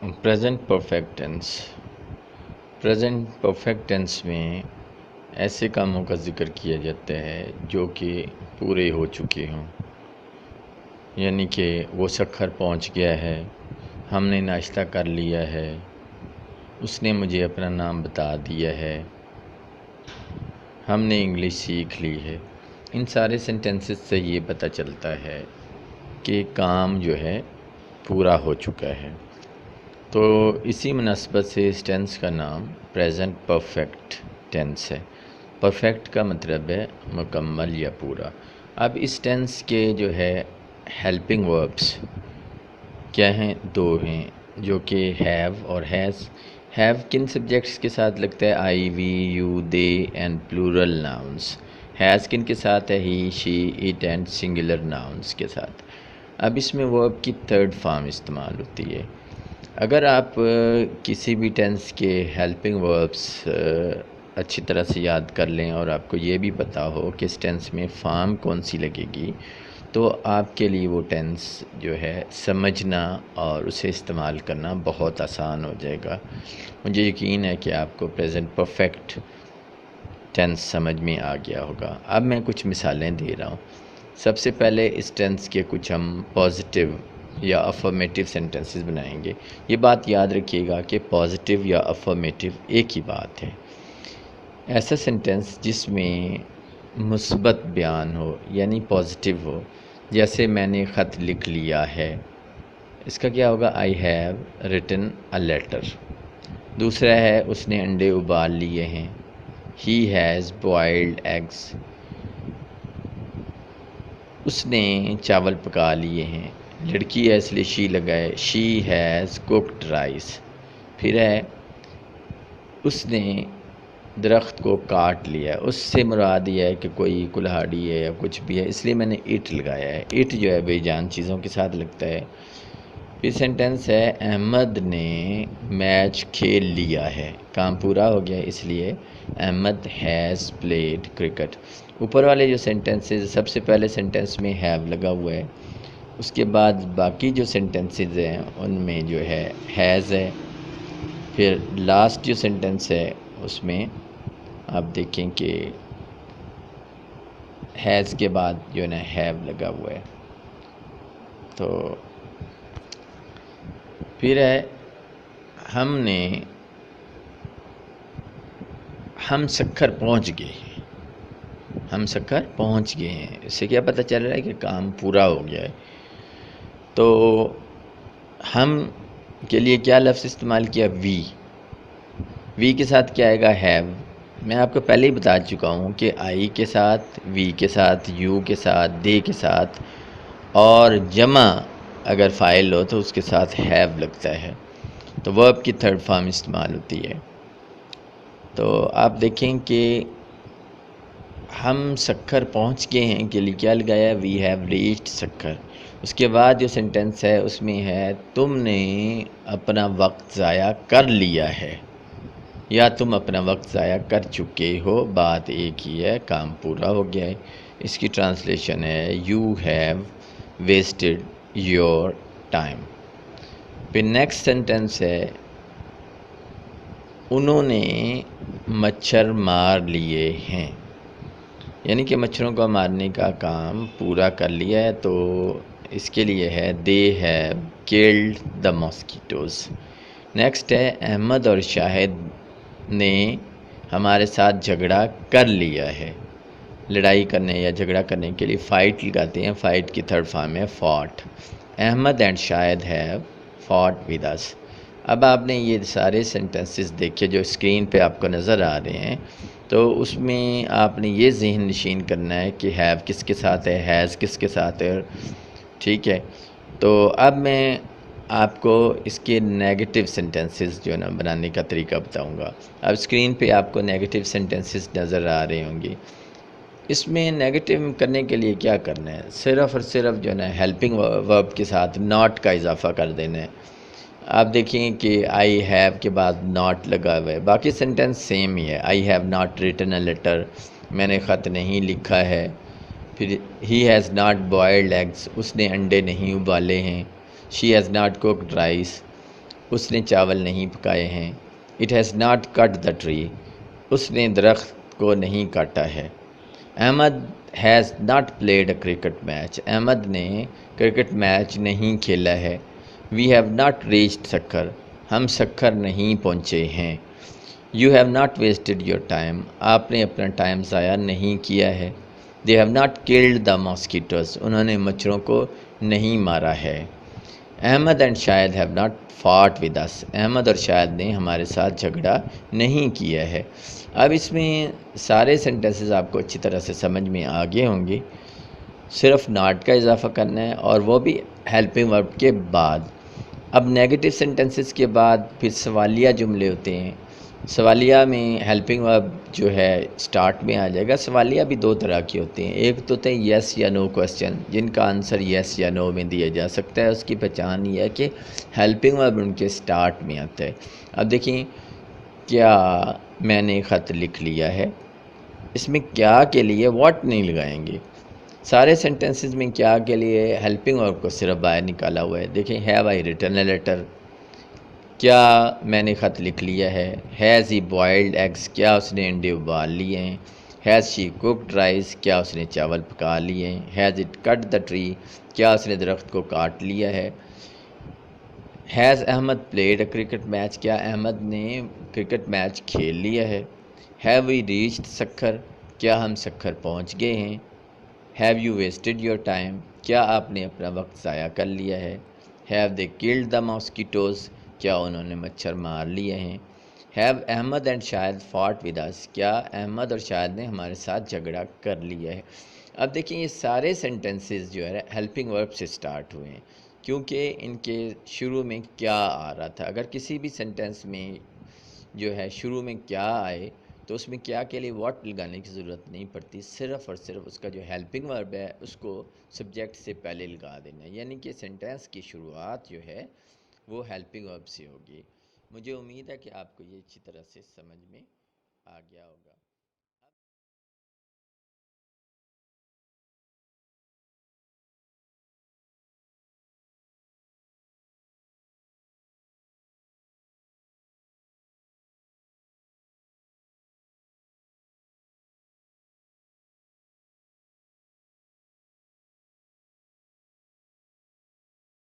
Present perfect tense. Present perfect tense میں ایسے کاموں کا ذکر کیا جاتا ہے جو کہ پورے ہو چکے ہوں، یعنی کہ وہ سکھر پہنچ گیا ہے، ہم نے ناشتہ کر لیا ہے، اس نے مجھے اپنا نام بتا دیا ہے، ہم نے انگلش سیکھ لی ہے۔ ان سارے سینٹینسز سے یہ پتہ چلتا ہے کہ کام جو ہے پورا ہو چکا ہے۔ تو اسی مناسبت سے اس ٹینس کا نام پریزنٹ پرفیکٹ ٹینس ہے۔ پرفیکٹ کا مطلب ہے مکمل یا پورا۔ اب اس ٹینس کے جو ہے ہیلپنگ وربس کیا ہیں؟ دو ہیں، جو کہ ہیو اور ہیز۔ ہیو کن سبجیکٹس کے ساتھ لگتا ہے؟ I, we, you, they and plural nouns. Has کن کے ساتھ ہے؟ He, she, it and singular nouns کے ساتھ۔ اب اس میں ورب کی تھرڈ فارم استعمال ہوتی ہے۔ اگر آپ کسی بھی ٹینس کے ہیلپنگ وربس اچھی طرح سے یاد کر لیں اور آپ کو یہ بھی پتہ ہو کہ اس ٹینس میں فارم کون سی لگے گی، تو آپ کے لیے وہ ٹینس جو ہے سمجھنا اور اسے استعمال کرنا بہت آسان ہو جائے گا۔ مجھے یقین ہے کہ آپ کو پریزنٹ پرفیکٹ ٹینس سمجھ میں آ گیا ہوگا۔ اب میں کچھ مثالیں دے رہا ہوں۔ سب سے پہلے اس ٹینس کے کچھ ہم پازیٹیو یا افرمیٹیو سینٹنسز بنائیں گے۔ یہ بات یاد رکھیے گا کہ پازیٹیو یا افرمیٹیو ایک ہی بات ہے۔ ایسا سینٹنس جس میں مثبت بیان ہو، یعنی پازیٹیو ہو، جیسے میں نے خط لکھ لیا ہے، اس کا کیا ہوگا؟ I have written a letter. دوسرا ہے اس نے انڈے ابال لیے ہیں، ہی ہیز بوائلڈ ایگز۔ اس نے چاول پکا لیے ہیں، لڑکی ہے اس لیے شی لگائے، شی ہیز کوکڈ رائس۔ پھر ہے اس نے درخت کو کاٹ لیا، اس سے مراد یہ ہے کہ کوئی کلہاڑی ہے یا کچھ بھی ہے، اس لیے میں نے اٹ لگایا ہے۔ اٹ جو ہے بے جان چیزوں کے ساتھ لگتا ہے۔ پھر سینٹنس ہے احمد نے میچ کھیل لیا ہے، کام پورا ہو گیا، اس لیے احمد ہیز پلیڈ کرکٹ۔ اوپر والے جو سینٹنسز، سب سے پہلے سینٹنس میں ہیو لگا ہوا ہے، اس کے بعد باقی جو سینٹنسز ہیں ان میں جو ہے ہیز ہے، پھر لاسٹ جو سینٹنس ہے اس میں آپ دیکھیں کہ ہیز کے بعد جو ہے نا ہیو لگا ہوا ہے۔ تو پھر ہے ہم سکھر پہنچ گئے ہیں، ہم سکھر پہنچ گئے ہیں، اس سے کیا پتہ چل رہا ہے کہ کام پورا ہو گیا ہے۔ تو ہم کے لیے کیا لفظ استعمال کیا؟ وی۔ وی کے ساتھ کیا آئے گا؟ ہیو۔ میں آپ کو پہلے ہی بتا چکا ہوں کہ آئی کے ساتھ، وی کے ساتھ، یو کے ساتھ، دے کے ساتھ، اور جمع اگر فاعل ہو تو اس کے ساتھ ہیو لگتا ہے، تو ورب کی تھرڈ فارم استعمال ہوتی ہے۔ تو آپ دیکھیں کہ ہم سکھر پہنچ گئے ہیں کے لیے کیا لگایا؟ We have reached Sukkur. اس کے بعد جو سینٹنس ہے اس میں ہے تم نے اپنا وقت ضائع کر لیا ہے، یا تم اپنا وقت ضائع کر چکے ہو، بات ایک ہی ہے، کام پورا ہو گیا ہے۔ اس کی ٹرانسلیشن ہے you have wasted your time. پھر نیکسٹ سینٹنس ہے انہوں نے مچھر مار لیے ہیں، یعنی کہ مچھروں کو مارنے کا کام پورا کر لیا ہے، تو اس کے لیے ہے they have killed the mosquitoes. Next ہے احمد اور شاہد نے ہمارے ساتھ جھگڑا کر لیا ہے۔ لڑائی کرنے یا جھگڑا کرنے کے لیے فائٹ لگاتے ہیں، فائٹ کی تھرڈ فارم ہے fought. Ahmad and Shahid have fought with us. اب آپ نے یہ سارے سینٹنسز دیکھے جو اسکرین پہ آپ کو نظر آ رہے ہیں، تو اس میں آپ نے یہ ذہن نشین کرنا ہے کہ ہیو کس کے ساتھ ہے، ہیز کس کے ساتھ ہے، ٹھیک ہے۔ تو اب میں آپ کو اس کے نیگیٹو سینٹنسز جو ہے نا بنانے کا طریقہ بتاؤں گا۔ اب اسکرین پہ آپ کو نیگیٹو سینٹنسز نظر آ رہے ہوں گے۔ اس میں نیگیٹو کرنے کے لیے کیا کرنا ہے؟ صرف اور صرف جو ہے نا ہیلپنگ ورب کے ساتھ ناٹ کا اضافہ کر دینا ہے۔ آپ دیکھیں کہ آئی ہیو کے بعد ناٹ لگا ہوا ہے، باقی سینٹنس سیم ہی ہے۔ I have not written a letter, میں نے خط نہیں لکھا ہے۔ پھر he has not boiled eggs, اس نے انڈے نہیں ابالے ہیں۔ She has not cooked rice. اس نے چاول نہیں پکائے ہیں. It has not cut the tree. اس نے درخت کو نہیں کاٹا ہے. Ahmed has not played a cricket match. Ahmed نے کرکٹ میچ نہیں کھیلا ہے. We have not reached Sukkur. ہم سکھر نہیں پہنچے ہیں. You have not wasted your time. آپ نے اپنا ٹائم ضائع نہیں کیا ہے. They have not killed the mosquitoes. انہوں نے مچھروں کو نہیں مارا ہے. Ahmad and Shahid have not fought with us. Ahmad اور شاہد نے ہمارے ساتھ جھگڑا نہیں کیا ہے. اب اس میں سارے سینٹنسز آپ کو اچھی طرح سے سمجھ میں آگے ہوں گے. صرف ناٹ کا اضافہ کرنا ہے، اور وہ بھی ہیلپنگ ورب کے بعد. اب نیگیٹو سینٹنسز کے بعد پھر سوالیہ جملے ہوتے ہیں. سوالیہ میں ہیلپنگ ورب جو ہے سٹارٹ میں آ جائے گا. سوالیہ بھی دو طرح کے ہوتے ہیں. ایک تو ہوتے ہیں یس یا نو کوسچن، جن کا آنسر یس یا نو میں دیا جا سکتا ہے. اس کی پہچان یہ ہے کہ ہیلپنگ ورب ان کے سٹارٹ میں آتا ہے. اب دیکھیں، کیا میں نے خط لکھ لیا ہے، اس میں کیا کے لیے واٹ نہیں لگائیں گے. سارے سینٹنسز میں کیا کے لیے ہیلپنگ ورب کو صرف باہر نکالا ہوا ہے. دیکھیں، have I written a letter. کیا میں نے خط لکھ لیا ہے. Has he boiled eggs. کیا اس نے انڈے ابال لیے ہیں. Has she cooked rice. کیا اس نے چاول پکا لیے ہیں. Has it cut the tree. کیا اس نے درخت کو کاٹ لیا ہے. Has Ahmad played a cricket match. کیا احمد نے کرکٹ میچ کھیل لیا ہے. Have we reached Sukkur. کیا ہم سکھر پہنچ گئے ہیں. Have you wasted your time. کیا آپ نے اپنا وقت ضائع کر لیا ہے. Have they killed the mosquitoes. کیا انہوں نے مچھر مار لیے ہیں. Have Ahmad and Shahid fought with us. کیا احمد اور شاہد نے ہمارے ساتھ جھگڑا کر لیا ہے. اب دیکھیں، یہ سارے سینٹنسز جو ہے ہیلپنگ ورب سے سٹارٹ ہوئے ہیں، کیونکہ ان کے شروع میں کیا آ رہا تھا. اگر کسی بھی سینٹنس میں جو ہے شروع میں کیا آئے تو اس میں کیا کے لیے واٹ لگانے کی ضرورت نہیں پڑتی. صرف اور صرف اس کا جو ہیلپنگ ورب ہے اس کو سبجیکٹ سے پہلے لگا دینا ہے. یعنی کہ سینٹنس کی شروعات جو ہے وہ ہیلپنگ ورب سے ہوگی. مجھے امید ہے کہ آپ کو یہ اچھی طرح سے سمجھ میں آ گیا ہوگا.